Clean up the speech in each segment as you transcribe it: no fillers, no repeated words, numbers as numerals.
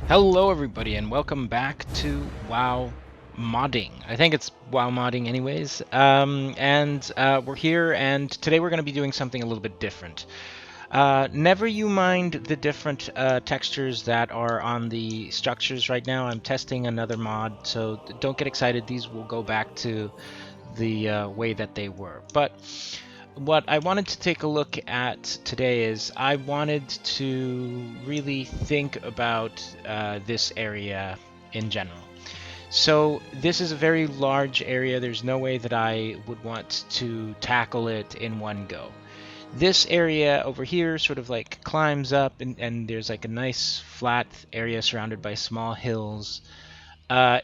Hello everybody and welcome back to WoW Modding. I think it's WoW Modding anyways. We're here and today we're going to be doing something a little bit different. Never you mind the different textures that are on the structures right now. I'm testing another mod, so don't get excited. These will go back to the way that they were. But what I wanted to take a look at today is I wanted to really think about this area in general. So this is a very large area. There's no way that I would want to tackle it in one go. This area over here sort of like climbs up and there's like a nice flat area surrounded by small hills.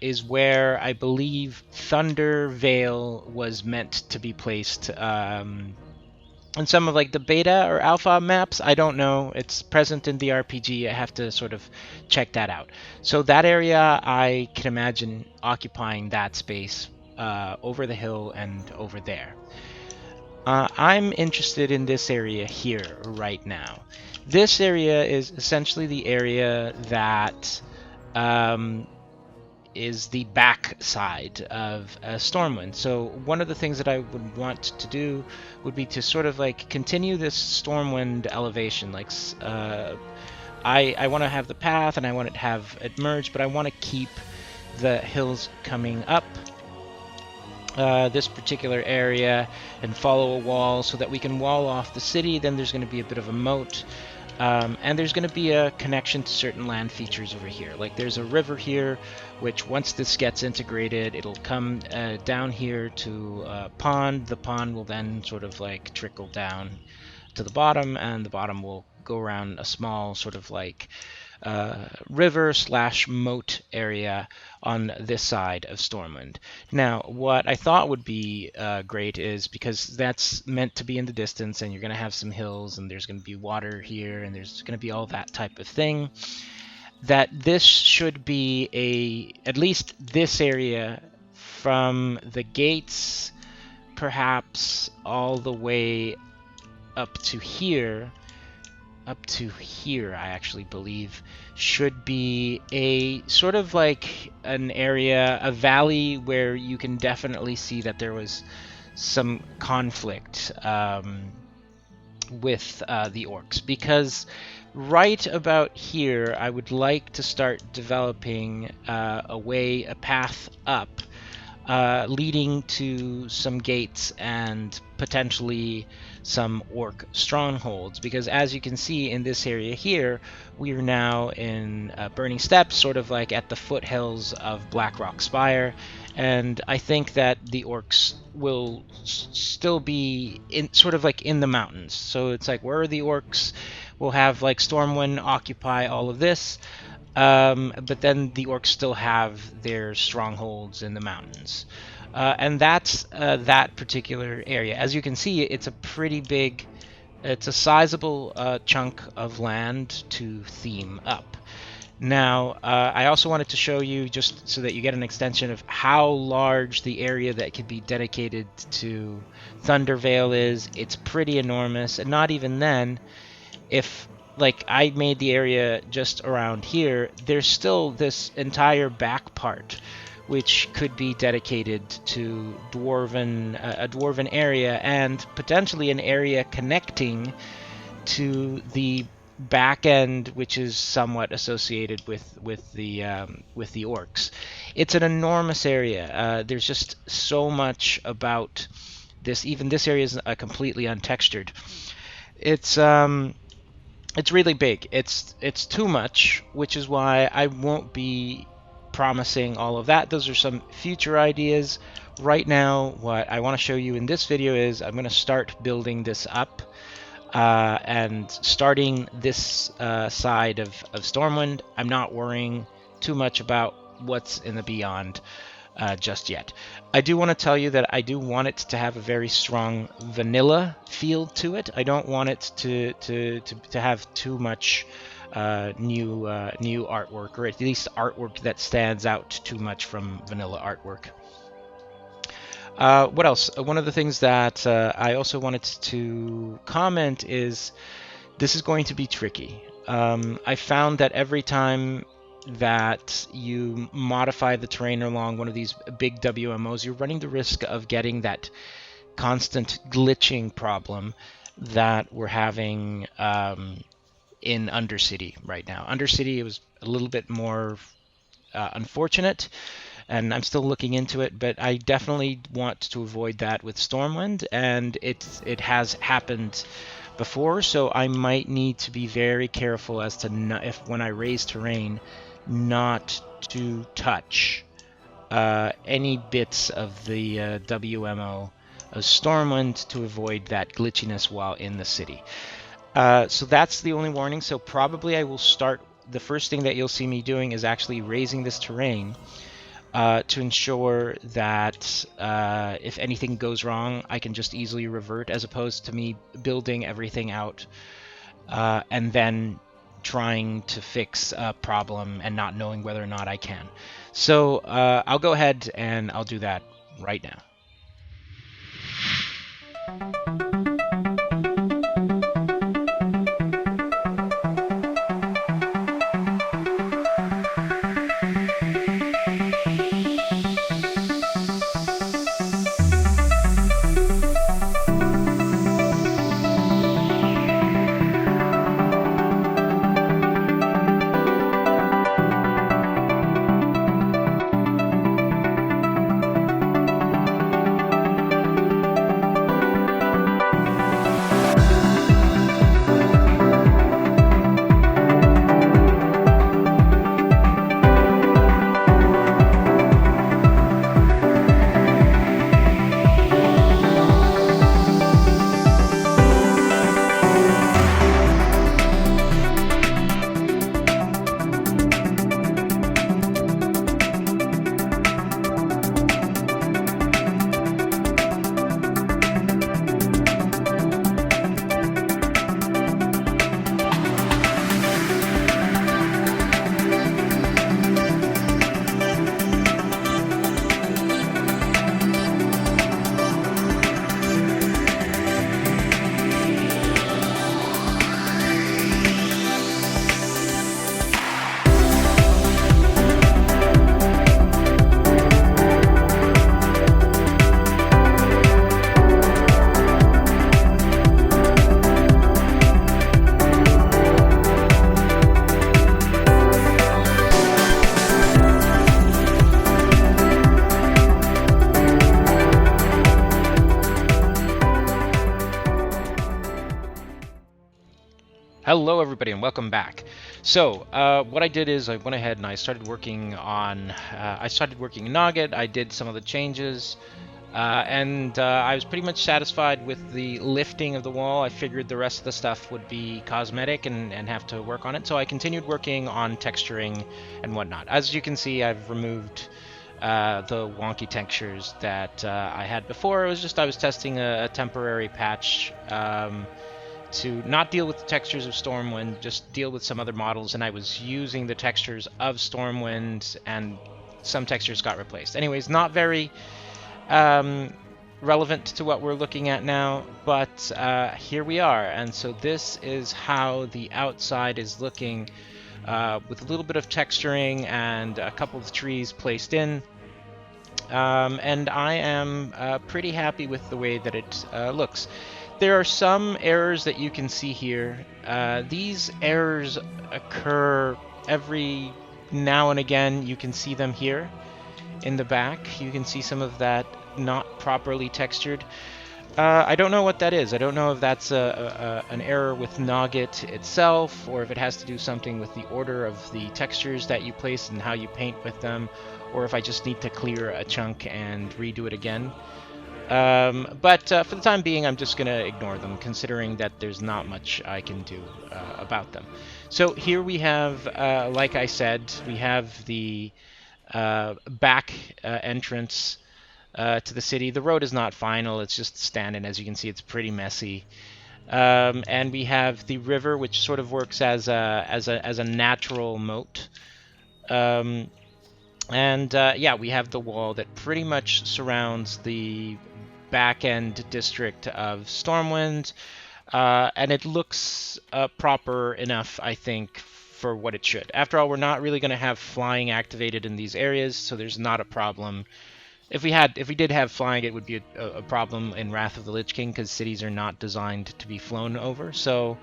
Is where I believe Thunder Vale was meant to be placed. And some of like the beta or alpha maps, I don't know. It's present in the RPG. I have to sort of check that out. So that area, I can imagine occupying that space over the hill and over there. I'm interested in this area here right now. This area is essentially the area that is the back side of Stormwind. So one of the things that I would want to do would be to sort of like continue this Stormwind elevation. Like I want to have the path and I want it to have it merge, but I want to keep the hills coming up this particular area and follow a wall so that we can wall off the city. Then there's going to be a bit of a moat. And there's going to be a connection to certain land features over here. Like there's a river here, which once this gets integrated, it'll come down here to a pond. The pond will then sort of like trickle down to the bottom, and the bottom will go around a small sort of like river slash moat area on this side of Stormwind. Now, what I thought would be great is because that's meant to be in the distance, and you're going to have some hills, and there's going to be water here, and there's going to be all that type of thing, that this should be at least this area from the gates, perhaps all the way up to here, I actually believe, should be a sort of like an area, a valley where you can definitely see that there was some conflict with the orcs. Because right about here, I would like to start developing a path up leading to some gates and potentially some orc strongholds, because as you can see in this area here, we are now in Burning Steppes, sort of like at the foothills of Blackrock Spire, and I think that the orcs will still be in sort of like in the mountains. So it's like, where are the orcs? We'll have like Stormwind occupy all of this, but then the orcs still have their strongholds in the mountains. And that's that particular area. As you can see, it's a pretty big, it's a sizable chunk of land to theme up. Now, I also wanted to show you, just so that you get an extension of how large the area that could be dedicated to Thundervale is. It's pretty enormous, and not even then, if like I made the area just around here, there's still this entire back part which could be dedicated to a dwarven area, and potentially an area connecting to the back end, which is somewhat associated with the orcs. It's an enormous area. There's just so much about this. Even this area is completely untextured. It's really big. It's too much, which is why I won't be promising all of that. Those are some future ideas. Right now, what I want to show you in this video is I'm going to start building this up, and starting this side of Stormwind. I'm not worrying too much about what's in the beyond just yet. I do want to tell you that I do want it to have a very strong vanilla feel to it. I don't want it to have too much new artwork, or at least artwork that stands out too much from vanilla artwork. What else? One of the things that I also wanted to comment is this is going to be tricky. I found that every time that you modify the terrain along one of these big WMOs, you're running the risk of getting that constant glitching problem that we're having in Undercity right now. Undercity, it was a little bit more unfortunate, and I'm still looking into it, but I definitely want to avoid that with Stormwind, and it has happened before, so I might need to be very careful as to if when I raise terrain, not to touch any bits of the WMO of Stormwind to avoid that glitchiness while in the city. So that's the only warning. So probably I will start. The first thing that you'll see me doing is actually raising this terrain to ensure that if anything goes wrong, I can just easily revert, as opposed to me building everything out and then trying to fix a problem and not knowing whether or not I can. So I'll go ahead and I'll do that right now. Hello everybody and welcome back. So what I did is I went ahead and I started working on noggit. I did some of the changes and I was pretty much satisfied with the lifting of the wall. I figured the rest of the stuff would be cosmetic and have to work on it, so I continued working on texturing and whatnot. As you can see, I've removed the wonky textures that I had before. It was just I was testing a temporary patch to not deal with the textures of Stormwind, just deal with some other models, and I was using the textures of Stormwind, and some textures got replaced. Anyways, not very relevant to what we're looking at now, but here we are. And so this is how the outside is looking with a little bit of texturing and a couple of trees placed in. And I am pretty happy with the way that it looks. There are some errors that you can see here. These errors occur every now and again. You can see them here in the back. You can see some of that not properly textured. I don't know what that is. I don't know if that's an error with noggit itself, or if it has to do something with the order of the textures that you place and how you paint with them, or if I just need to clear a chunk and redo it again. But for the time being, I'm just going to ignore them, considering that there's not much I can do about them. So here we have, like I said, we have the back entrance to the city. The road is not final, it's just standing. As you can see, it's pretty messy. And we have the river, which sort of works as a natural moat. Yeah, we have the wall that pretty much surrounds the back-end district of Stormwind, and it looks proper enough, I think, for what it should. After all, we're not really going to have flying activated in these areas, so there's not a problem. If we did have flying, it would be a problem in Wrath of the Lich King, because cities are not designed to be flown over. So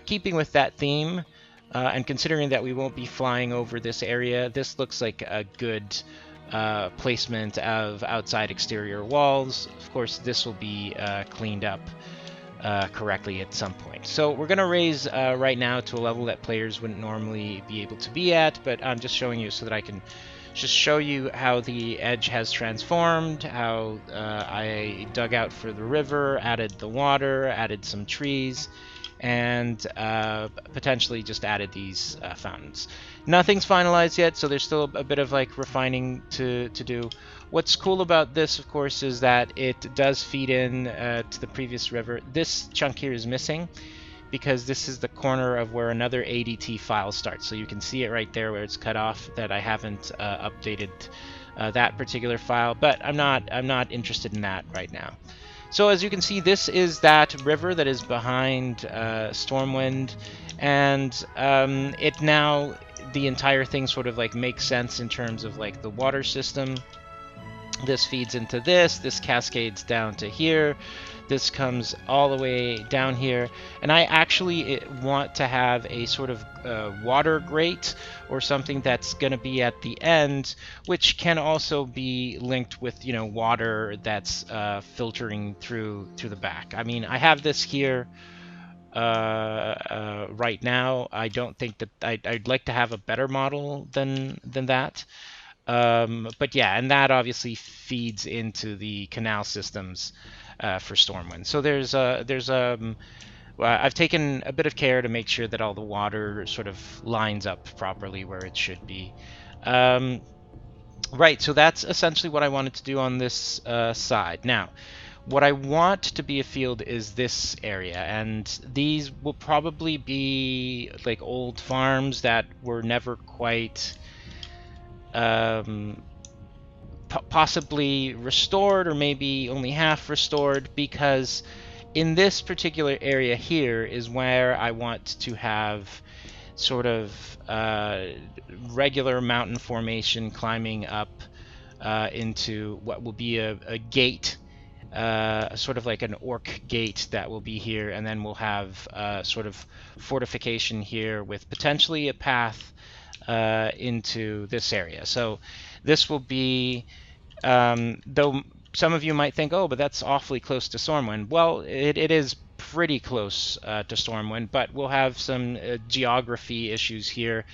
keeping with that theme, and considering that we won't be flying over this area, this looks like a good placement of outside exterior walls. Of course, this will be cleaned up correctly at some point. So we're going to raise right now to a level that players wouldn't normally be able to be at, but I'm just showing you so that I can just show you how the edge has transformed, how I dug out for the river, added the water, added some trees, and potentially just added these fountains. Nothing's finalized yet, so there's still a bit of like refining to do. What's cool about this, of course, is that it does feed in to the previous river. This chunk here is missing because this is the corner of where another ADT file starts. So you can see it right there where it's cut off, that I haven't updated that particular file, but I'm not interested in that right now. So as you can see, this is that river that is behind Stormwind, and it now, the entire thing sort of like makes sense in terms of like the water system. This feeds into this cascades down to here, this comes all the way down here, and I actually want to have a sort of water grate or something that's going to be at the end, which can also be linked with, you know, water that's filtering through the back. I mean, I have this here right now. I don't think that I'd like to have a better model than that. But yeah, and that obviously feeds into the canal systems for Stormwind. So I've taken a bit of care to make sure that all the water sort of lines up properly where it should be. Right, so that's essentially what I wanted to do on this side. Now, what I want to be a field is this area, and these will probably be like old farms that were never quite possibly restored, or maybe only half restored, because in this particular area here is where I want to have sort of regular mountain formation climbing up into what will be a gate, sort of like an orc gate that will be here, and then we'll have sort of fortification here with potentially a path into this area. So this will be, though some of you might think, oh, but that's awfully close to Stormwind. Well, it is pretty close to Stormwind, but we'll have some geography issues here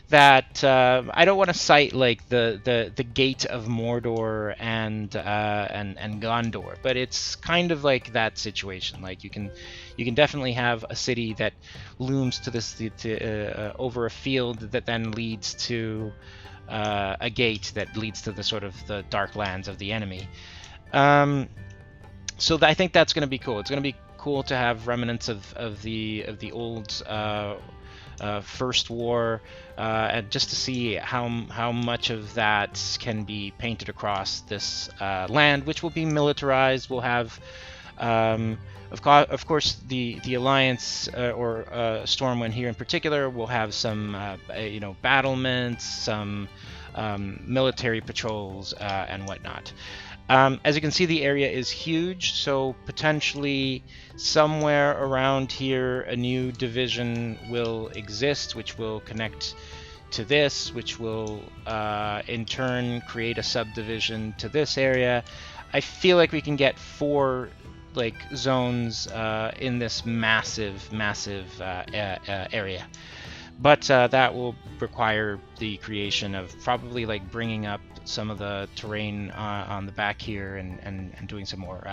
that I don't want to cite like the Gate of Mordor and Gondor, but it's kind of like that situation. Like you can definitely have a city that looms to this over a field that then leads to a gate that leads to the sort of the dark lands of the enemy. So I think that's going to be cool. It's going to be cool to have remnants of the old First War, and just to see how much of that can be painted across this land, which will be militarized. We'll have, of course, the Alliance or Stormwind here in particular will have some battlements, some military patrols and whatnot. As you can see, the area is huge, so potentially somewhere around here a new division will exist, which will connect to this, which will in turn create a subdivision to this area. I feel like we can get 4 like zones in this massive area, but that will require the creation of probably like bringing up some of the terrain on the back here and doing some more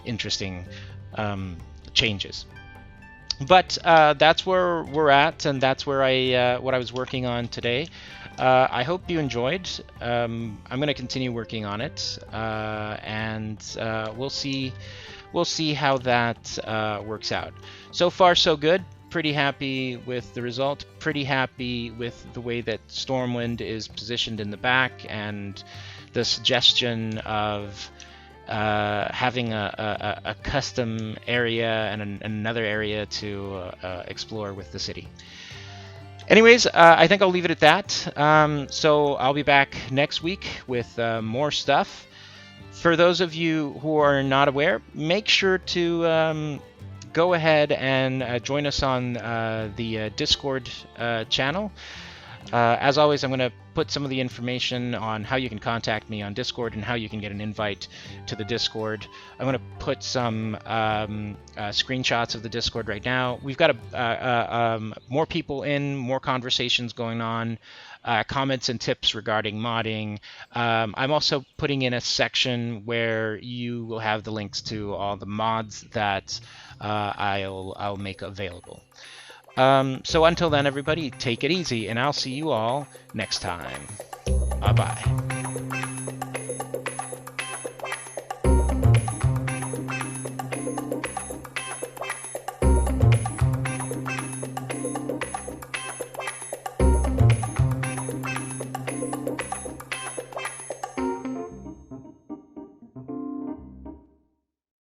interesting changes. But that's where we're at, and that's where what I was working on today. I hope you enjoyed. I'm going to continue working on it, and we'll see how that works out. So far, so good. Pretty happy with the result, pretty happy with the way that Stormwind is positioned in the back, and the suggestion of having a custom area and another area to explore with the city. Anyways, I think I'll leave it at that. So I'll be back next week with more stuff. For those of you who are not aware, make sure to go ahead and join us on the Discord channel. As always, I'm going to put some of the information on how you can contact me on Discord and how you can get an invite to the Discord. I'm going to put some screenshots of the Discord right now. We've got more people in, more conversations going on, comments and tips regarding modding. I'm also putting in a section where you will have the links to all the mods that I'll make available. So until then, everybody, take it easy, and I'll see you all next time. Bye-bye.